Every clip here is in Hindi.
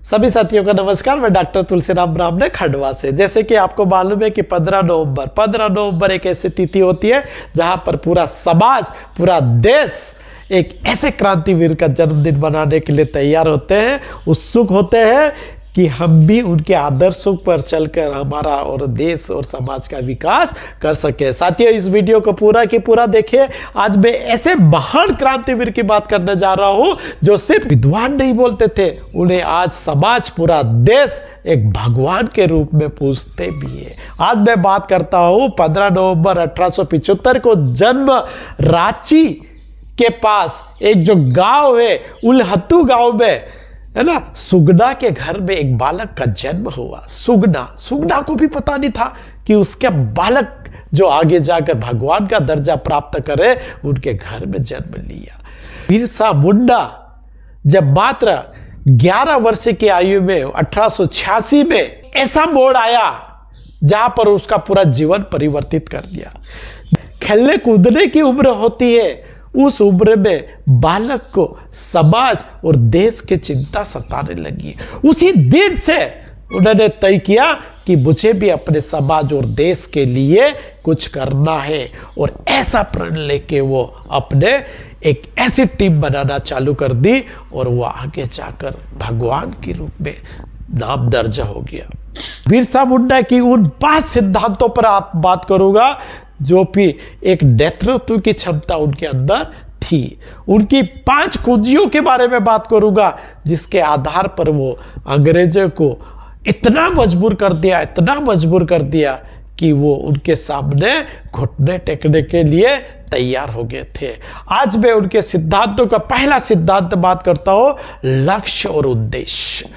सभी साथियों का नमस्कार। मैं डॉक्टर तुलसीराम ब्राह्मणे खंडवा से। जैसे कि आपको मालूम है कि 15 नवंबर एक ऐसी तिथि होती है जहां पर पूरा समाज, पूरा देश एक ऐसे क्रांतिवीर का जन्मदिन मनाने के लिए तैयार होते हैं, उत्सुक होते हैं कि हम भी उनके आदर्शों पर चलकर हमारा और देश और समाज का विकास कर सके। साथियों, इस वीडियो को पूरा की पूरा देखिए। आज मैं ऐसे महान क्रांतिवीर की बात करने जा रहा हूं जो सिर्फ विद्वान नहीं बोलते थे, उन्हें आज समाज, पूरा देश एक भगवान के रूप में पूजते भी है। आज मैं बात करता हूं 15 नवंबर 1875 को जन्म रांची के पास एक जो गांव है, उलहत्तू गांव में, है ना, सुगना के घर में एक बालक का जन्म हुआ। सुगना को भी पता नहीं था कि उसके बालक जो आगे जाकर भगवान का दर्जा प्राप्त करे, उनके घर में जन्म लिया। बिरसा मुंडा जब मात्र 11 वर्ष की आयु में 1886 में ऐसा मोड़ आया जहां पर उसका पूरा जीवन परिवर्तित कर दिया। खेलने कूदने की उम्र होती है, उस उम्र में बालक को समाज और देश की चिंता सताने लगी। उसी दिन से उन्होंने तय किया कि मुझे भी अपने समाज और देश के लिए कुछ करना है, और ऐसा प्रण लेके वो अपने एक ऐसी टीम बनाना चालू कर दी और वो आगे जाकर भगवान के रूप में नाम दर्ज हो गया। बिरसा मुंडा की उन 5 सिद्धांतों पर आप बात करूंगा जो भी एक नेतृत्व की क्षमता उनके अंदर थी। उनकी 5 कुंजियों के बारे में बात करूंगा जिसके आधार पर वो अंग्रेजों को इतना मजबूर कर दिया कि वो उनके सामने घुटने टेकने के लिए तैयार हो गए थे। आज मैं उनके सिद्धांतों का पहला सिद्धांत बात करता हूं, लक्ष्य और उद्देश्य।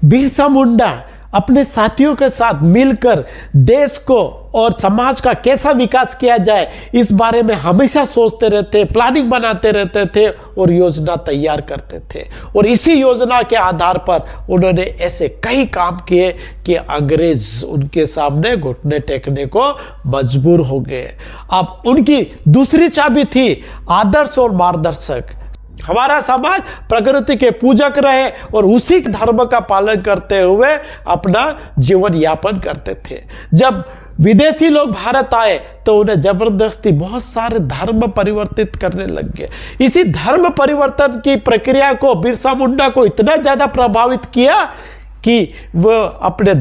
बिरसा मुंडा अपने साथियों के साथ मिलकर देश को और समाज का कैसा विकास किया जाए, इस बारे में हमेशा सोचते रहते, प्लानिंग बनाते रहते थे और योजना तैयार करते थे। और इसी योजना के आधार पर उन्होंने ऐसे कई काम किए कि अंग्रेज उनके सामने घुटने टेकने को मजबूर हो गए। अब उनकी दूसरी चाबी थी आदर्श और मार्गदर्शक। हमारा समाज प्रकृति के पूजक रहे और उसी धर्म का पालन करते हुए अपना जीवन यापन करते थे। जब विदेशी लोग भारत आए तो उन्हें जबरदस्ती बहुत सारे धर्म परिवर्तित करने लग गए। इसी धर्म परिवर्तन की प्रक्रिया को बिरसा मुंडा को इतना ज्यादा प्रभावित किया कि वह अपने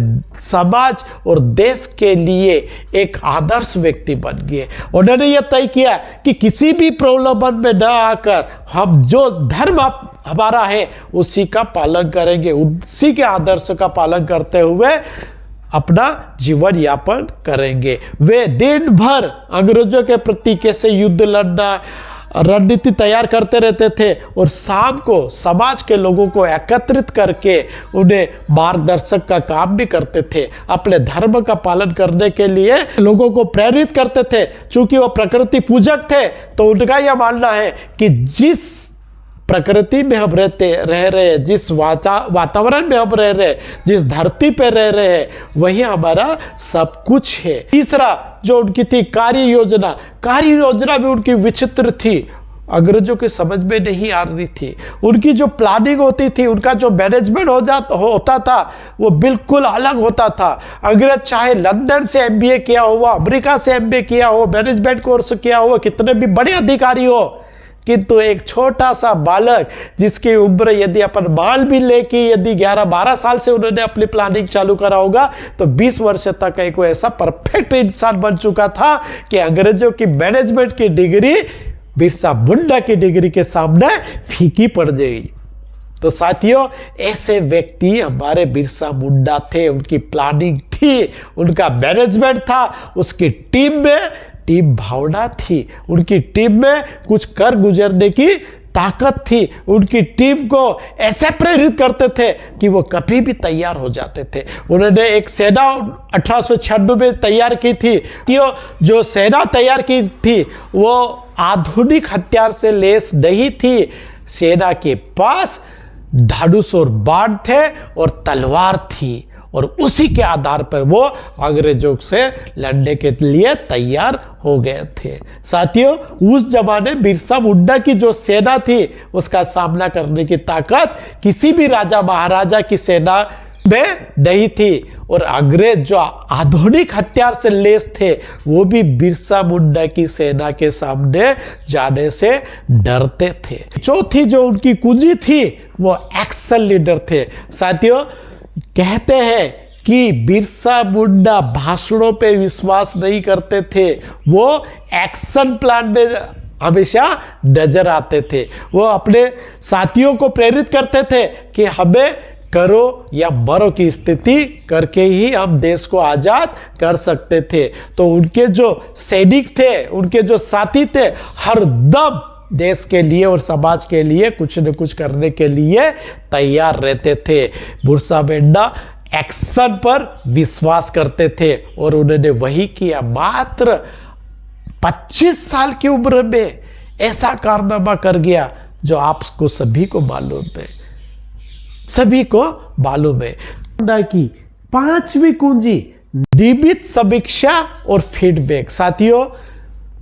समाज और देश के लिए एक आदर्श व्यक्ति बन गए। उन्होंने यह तय किया कि किसी भी प्रलोभन में न आकर हम जो धर्म हमारा है उसी का पालन करेंगे, उसी के आदर्श का पालन करते हुए अपना जीवन यापन करेंगे। वे दिन भर अंग्रेजों के प्रति कैसे युद्ध लड़ना, रणनीति तैयार करते रहते थे और शाम को समाज के लोगों को एकत्रित करके उन्हें मार्गदर्शक का काम भी करते थे। अपने धर्म का पालन करने के लिए लोगों को प्रेरित करते थे। चूंकि वो प्रकृति पूजक थे तो उनका यह मानना है कि जिस प्रकृति में हम रह रहे, जिस वातावरण में हम रह रहे, जिस धरती पे रह रहे हैं, वही हमारा सब कुछ है। तीसरा जो उनकी थी कार्य योजना भी उनकी विचित्र थी, अंग्रेजों की समझ में नहीं आ रही थी। उनकी जो प्लानिंग होती थी, उनका जो मैनेजमेंट होता था वो बिल्कुल अलग होता था। अंग्रेज चाहे लंदन से MBA किया हो, अमेरिका से MBA किया हो, मैनेजमेंट कोर्स किया हो, कितने भी बड़े अधिकारी हो, किंतु एक छोटा सा बालक जिसकी उम्र यदि अपन मान भी ले कि यदि 11-12 साल से उन्होंने अपनी प्लानिंग चालू करा होगा तो 20 वर्ष तक एक ऐसा परफेक्ट इंसान बन चुका था कि अंग्रेजों की मैनेजमेंट की डिग्री बिरसा मुंडा की डिग्री के सामने फीकी पड़ जाएगी। तो साथियों, ऐसे व्यक्ति हमारे बिरसा मुंडा थे। उनकी प्लानिंग थी, उनका मैनेजमेंट था, उसकी टीम भावना थी, उनकी टीम में कुछ कर गुजरने की ताकत थी। उनकी टीम को ऐसे प्रेरित करते थे कि वो कभी भी तैयार हो जाते थे। उन्होंने एक सेना 1896 में तैयार की थी। जो सेना तैयार की थी वो आधुनिक हथियार से लेस नहीं थी। सेना के पास धनुष और बाण थे और तलवार थी, और उसी के आधार पर वो अंग्रेजों से लड़ने के लिए तैयार हो गए थे। साथियों, उस जमाने बिरसा मुंडा की जो सेना थी उसका सामना करने की ताकत किसी भी राजा महाराजा की सेना में नहीं थी, और अंग्रेज जो आधुनिक हथियार से लैस थे वो भी बिरसा मुंडा की सेना के सामने जाने से डरते थे। चौथी जो उनकी कुंजी थी वो एक्शन लीडर थे। साथियों, कहते हैं कि बिरसा मुंडा भाषणों पे विश्वास नहीं करते थे, वो एक्शन प्लान में हमेशा नजर आते थे। वो अपने साथियों को प्रेरित करते थे कि हमें करो या मरो की स्थिति करके ही हम देश को आजाद कर सकते थे। तो उनके जो सैनिक थे, उनके जो साथी थे, हर दम देश के लिए और समाज के लिए कुछ न कुछ करने के लिए तैयार रहते थे। बिरसा मुंडा एक्शन पर विश्वास करते थे और उन्होंने वही किया। मात्र 25 साल की उम्र में ऐसा कारनामा कर गया जो आपको सभी को मालूम है, सभी को मालूम है। की 5वीं कुंजी नियमित समीक्षा और फीडबैक। साथियों,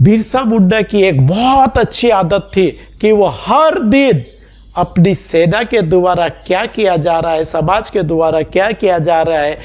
बिरसा मुंडा की एक बहुत अच्छी आदत थी कि वो हर दिन अपनी सेना के द्वारा क्या किया जा रहा है, समाज के द्वारा क्या किया जा रहा है,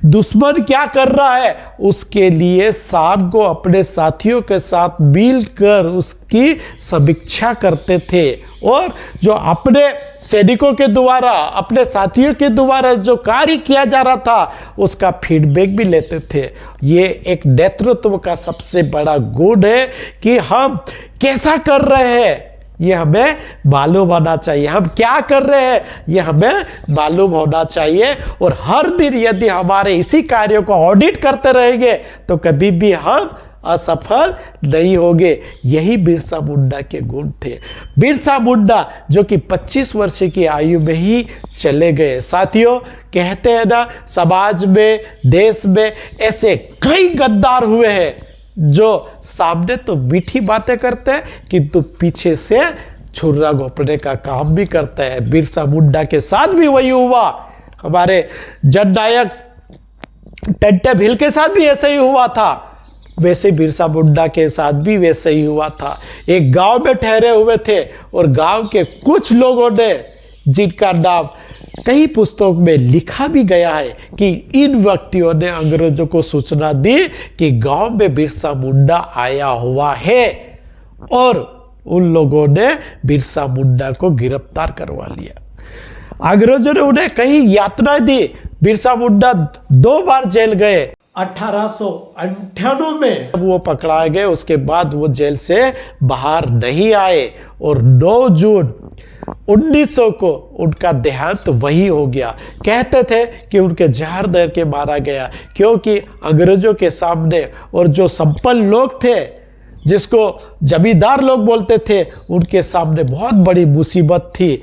दुश्मन क्या कर रहा है, उसके लिए शाम को अपने साथियों के साथ मिलकर उसकी समीक्षा करते थे। और जो अपने सैनिकों के द्वारा, अपने साथियों के द्वारा जो कार्य किया जा रहा था उसका फीडबैक भी लेते थे। ये एक नेतृत्व का सबसे बड़ा गुण है कि हम कैसा कर रहे हैं ये हमें मालूम होना चाहिए, हम क्या कर रहे हैं ये हमें मालूम होना चाहिए। और हर दिन यदि हमारे इसी कार्यों को ऑडिट करते रहेंगे तो कभी भी हम असफल नहीं होंगे। यही बिरसा मुंडा के गुण थे। बिरसा मुंडा जो कि 25 वर्ष की आयु में ही चले गए। साथियों, कहते हैं ना, समाज में, देश में ऐसे कई गद्दार हुए हैं जो सामने तो मीठी बातें करते हैं किंतु पीछे से छुरा घोंपने का काम भी करते हैं। बिरसा मुंडा के साथ भी वही हुआ। हमारे जननायक टंटे भिल के साथ भी ऐसे ही हुआ था, वैसे बिरसा मुंडा के साथ भी वैसे ही हुआ था। एक गांव में ठहरे हुए थे और गांव के कुछ लोगों ने, जिनका नाम कई पुस्तकों में लिखा भी गया है, कि इन व्यक्तियों ने अंग्रेजों को सूचना दी कि गांव में बिरसा मुंडा आया हुआ है, और उन लोगों ने बिरसा मुंडा को गिरफ्तार करवा लिया। अंग्रेजों ने उन्हें कई यातनाएं दी। बिरसा मुंडा 2 बार जेल गए। 1898 में वो पकड़ाए गए, उसके बाद वो जेल से बाहर नहीं आए और 9 जून 1900 को उनका देहांत वही हो गया। कहते थे कि उनके जहर दे के मारा गया, क्योंकि अंग्रेजों के सामने और जो संपन्न लोग थे, जिसको जमींदार लोग बोलते थे, उनके सामने बहुत बड़ी मुसीबत थी।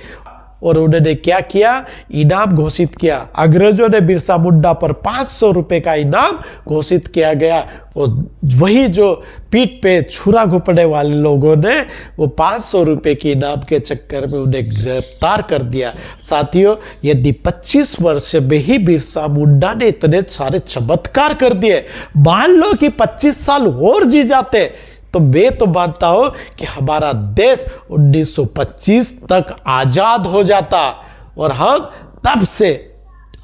और उन्होंने क्या किया, इनाम घोषित किया। अंग्रेजों ने बिरसा मुंडा पर 500 रुपए का इनाम घोषित किया गया, और वही जो पीठ पे छुरा घोंपने वाले लोगों ने वो 500 रुपए के इनाम के चक्कर में उन्हें गिरफ्तार कर दिया। साथियों, यदि 25 वर्ष में ही बिरसा मुंडा ने इतने सारे चमत्कार कर दिए, मान लो कि 25 साल और जी जाते, तो मैं तो मानता हूं कि हमारा देश 1925 तक आजाद हो जाता, और हम तब से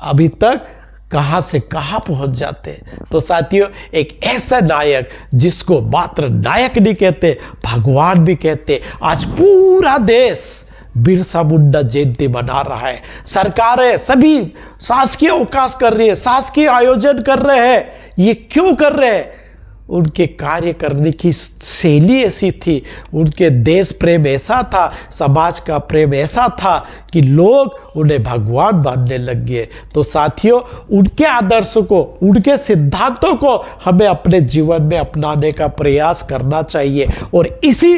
अभी तक कहां से कहां पहुंच जाते। तो साथियों, एक ऐसा नायक जिसको मात्र नायक नहीं कहते, भगवान भी कहते, आज पूरा देश बिरसा मुंडा जयंती मना रहा है। सरकारें सभी शासकीय अवकाश कर रही है, शासकीय आयोजन कर रहे हैं। ये क्यों कर रहे हैं? उनके कार्य करने की शैली ऐसी थी, उनके देश प्रेम ऐसा था, समाज का प्रेम ऐसा था कि लोग उन्हें भगवान मानने लग गए। तो साथियों, उनके आदर्शों को, उनके सिद्धांतों को हमें अपने जीवन में अपनाने का प्रयास करना चाहिए। और इसी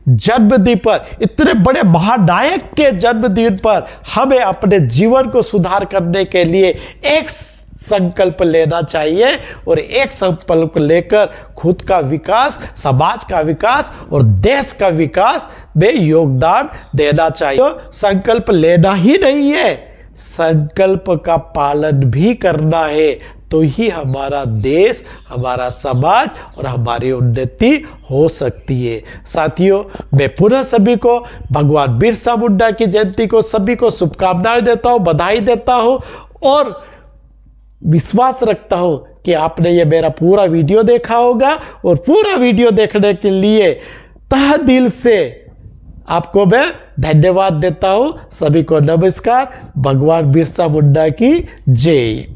जन्मदिन पर, इतने बड़े महानायक के जन्मदिन पर, हमें अपने जीवन को सुधार करने के लिए एक संकल्प लेना चाहिए, और एक संकल्प लेकर खुद का विकास, समाज का विकास और देश का विकास में योगदान देना चाहिए। तो संकल्प लेना ही नहीं है, संकल्प का पालन भी करना है, तो ही हमारा देश, हमारा समाज और हमारी उन्नति हो सकती है। साथियों, मैं पुनः सभी को भगवान बिरसा मुंडा की जयंती को सभी को शुभकामनाएं देता हूं, बधाई देता हूं और विश्वास रखता हूं कि आपने ये मेरा पूरा वीडियो देखा होगा और पूरा वीडियो देखने के लिए तहे दिल से आपको मैं धन्यवाद देता हूं। सभी को नमस्कार। भगवान बिरसा मुंडा की जय।